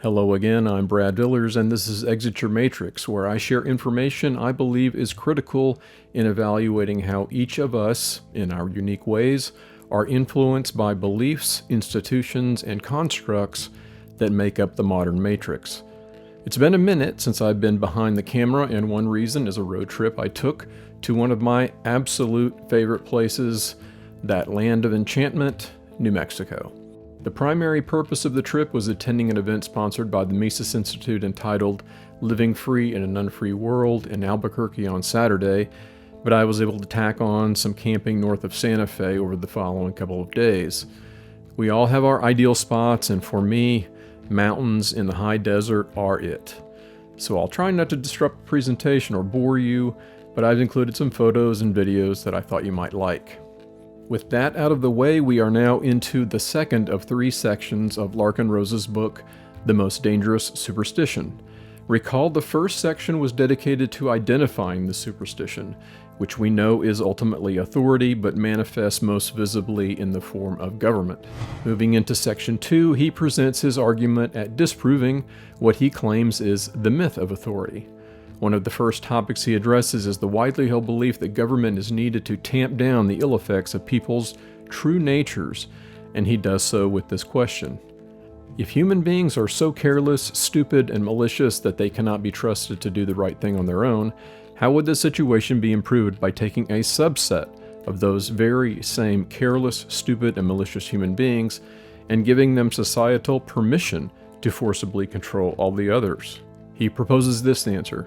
Hello again, I'm Brad Villers, and this is Exit Your Matrix, where I share information I believe is critical in evaluating how each of us, in our unique ways, are influenced by beliefs, institutions, and constructs that make up the modern matrix. It's been a minute since I've been behind the camera, and one reason is a road trip I took to one of my absolute favorite places, that land of enchantment, New Mexico. The primary purpose of the trip was attending an event sponsored by the Mises Institute entitled Living Free in an Unfree World in Albuquerque on Saturday, but I was able to tack on some camping north of Santa Fe over the following couple of days. We all have our ideal spots, and for me, mountains in the high desert are it. So I'll try not to disrupt the presentation or bore you, but I've included some photos and videos that I thought you might like. With that out of the way, we are now into the second of three sections of Larken Rose's book, The Most Dangerous Superstition. Recall the first section was dedicated to identifying the superstition, which we know is ultimately authority but manifests most visibly in the form of government. Moving into section 2, he presents his argument at disproving what he claims is the myth of authority. One of the first topics he addresses is the widely held belief that government is needed to tamp down the ill effects of people's true natures, and he does so with this question. If human beings are so careless, stupid, and malicious that they cannot be trusted to do the right thing on their own, how would the situation be improved by taking a subset of those very same careless, stupid, and malicious human beings and giving them societal permission to forcibly control all the others? He proposes this answer.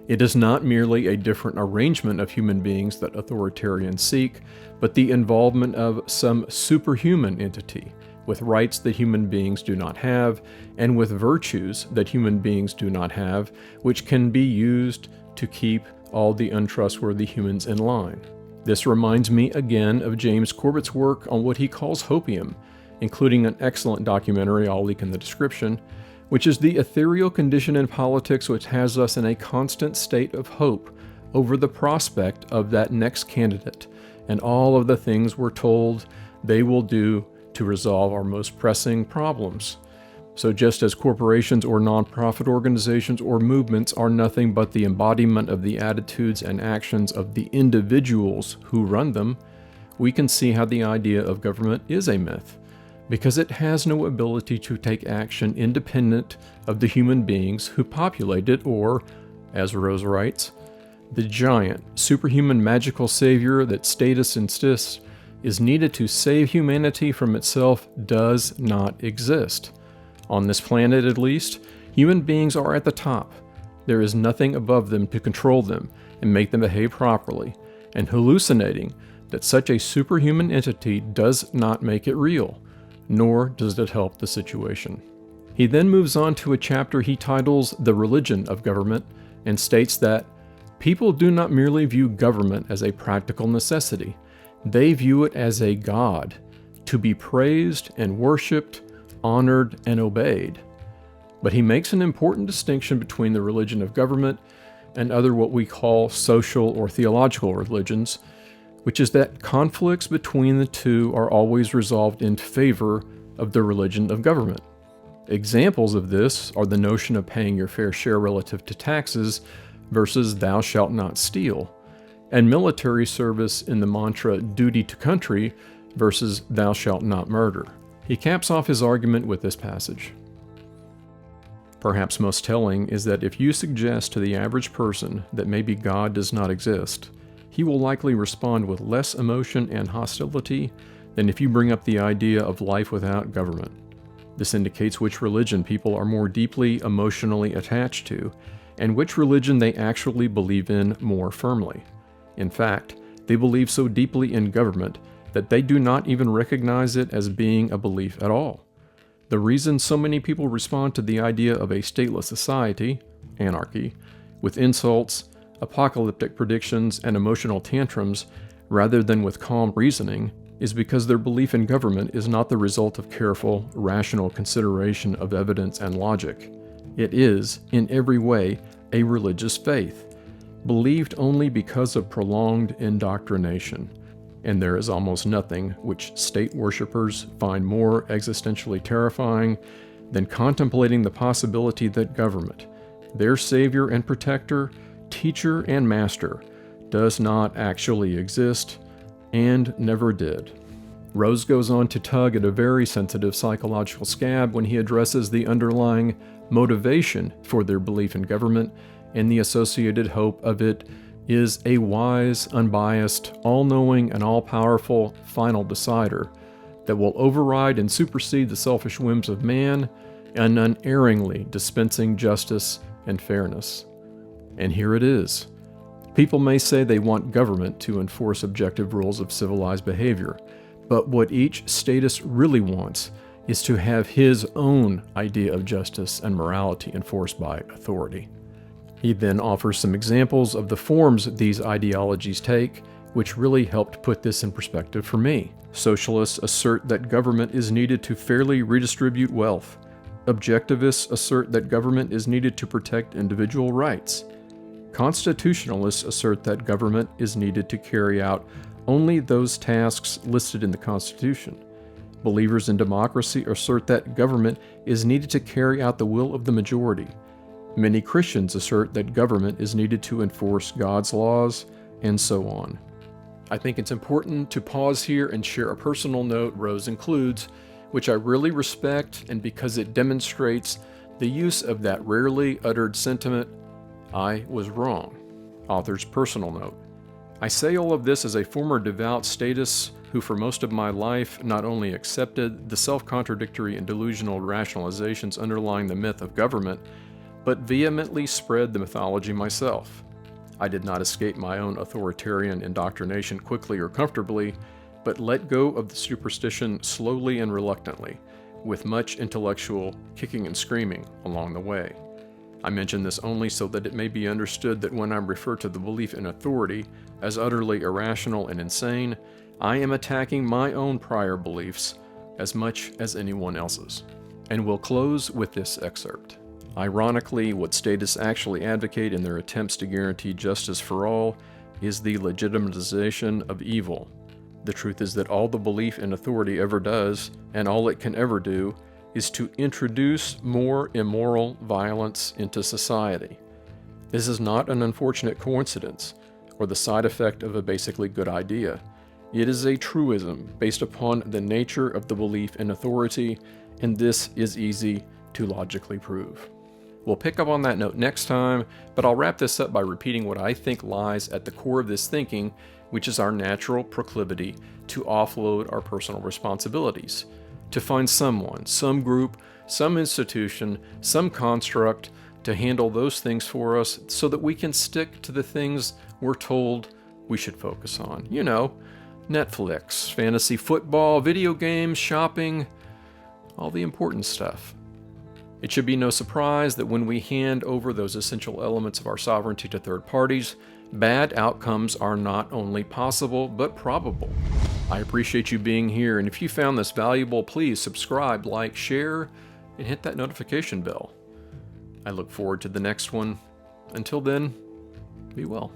It is not merely a different arrangement of human beings that authoritarians seek, but the involvement of some superhuman entity, with rights that human beings do not have, and with virtues that human beings do not have, which can be used to keep all the untrustworthy humans in line. This reminds me again of James Corbett's work on what he calls hopium, including an excellent documentary I'll link in the description, which is the ethereal condition in politics which has us in a constant state of hope over the prospect of that next candidate and all of the things we're told they will do to resolve our most pressing problems. So just as corporations or nonprofit organizations or movements are nothing but the embodiment of the attitudes and actions of the individuals who run them, we can see how the idea of government is a myth, because it has no ability to take action independent of the human beings who populate it, or, as Rose writes, the giant, superhuman magical savior that statists insist is needed to save humanity from itself does not exist. On this planet, at least, human beings are at the top. There is nothing above them to control them and make them behave properly, and hallucinating that such a superhuman entity does not make it real, nor does it help the situation. He then moves on to a chapter he titles The Religion of Government and states that people do not merely view government as a practical necessity. They view it as a god, to be praised and worshipped, honored, and obeyed. But he makes an important distinction between the religion of government and other what we call social or theological religions, which is that conflicts between the two are always resolved in favor of the religion of government. Examples of this are the notion of paying your fair share relative to taxes versus thou shalt not steal, and military service in the mantra duty to country versus thou shalt not murder. He caps off his argument with this passage. Perhaps most telling is that if you suggest to the average person that maybe God does not exist, he will likely respond with less emotion and hostility than if you bring up the idea of life without government. This indicates which religion people are more deeply emotionally attached to, and which religion they actually believe in more firmly. In fact, they believe so deeply in government that they do not even recognize it as being a belief at all. The reason so many people respond to the idea of a stateless society, anarchy, with insults, apocalyptic predictions, and emotional tantrums, rather than with calm reasoning, is because their belief in government is not the result of careful, rational consideration of evidence and logic. It is, in every way, a religious faith, believed only because of prolonged indoctrination. And there is almost nothing which state worshippers find more existentially terrifying then contemplating the possibility that government, their savior and protector, teacher and master, does not actually exist and never did. Rose goes on to tug at a very sensitive psychological scab when he addresses the underlying motivation for their belief in government, and the associated hope of it is a wise, unbiased, all-knowing, and all-powerful final decider that will override and supersede the selfish whims of man and unerringly dispensing justice and fairness. And here it is. People may say they want government to enforce objective rules of civilized behavior, but what each statist really wants is to have his own idea of justice and morality enforced by authority. He then offers some examples of the forms these ideologies take, which really helped put this in perspective for me. Socialists assert that government is needed to fairly redistribute wealth. Objectivists assert that government is needed to protect individual rights. Constitutionalists assert that government is needed to carry out only those tasks listed in the Constitution. Believers in democracy assert that government is needed to carry out the will of the majority. Many Christians assert that government is needed to enforce God's laws, and so on. I think it's important to pause here and share a personal note Rose includes, which I really respect, and because it demonstrates the use of that rarely uttered sentiment, "I was wrong." Author's personal note. I say all of this as a former devout statist who for most of my life not only accepted the self-contradictory and delusional rationalizations underlying the myth of government, but vehemently spread the mythology myself. I did not escape my own authoritarian indoctrination quickly or comfortably, but let go of the superstition slowly and reluctantly, with much intellectual kicking and screaming along the way. I mention this only so that it may be understood that when I refer to the belief in authority as utterly irrational and insane, I am attacking my own prior beliefs as much as anyone else's. And we'll close with this excerpt. Ironically, what statists actually advocate in their attempts to guarantee justice for all is the legitimization of evil. The truth is that all the belief in authority ever does, and all it can ever do, is to introduce more immoral violence into society. This is not an unfortunate coincidence or the side effect of a basically good idea. It is a truism based upon the nature of the belief in authority, and this is easy to logically prove. We'll pick up on that note next time, but I'll wrap this up by repeating what I think lies at the core of this thinking, which is our natural proclivity to offload our personal responsibilities, to find someone, some group, some institution, some construct to handle those things for us so that we can stick to the things we're told we should focus on. You know, Netflix, fantasy football, video games, shopping, all the important stuff. It should be no surprise that when we hand over those essential elements of our sovereignty to third parties, bad outcomes are not only possible, but probable. I appreciate you being here, and if you found this valuable, please subscribe, like, share, and hit that notification bell. I look forward to the next one. Until then, be well.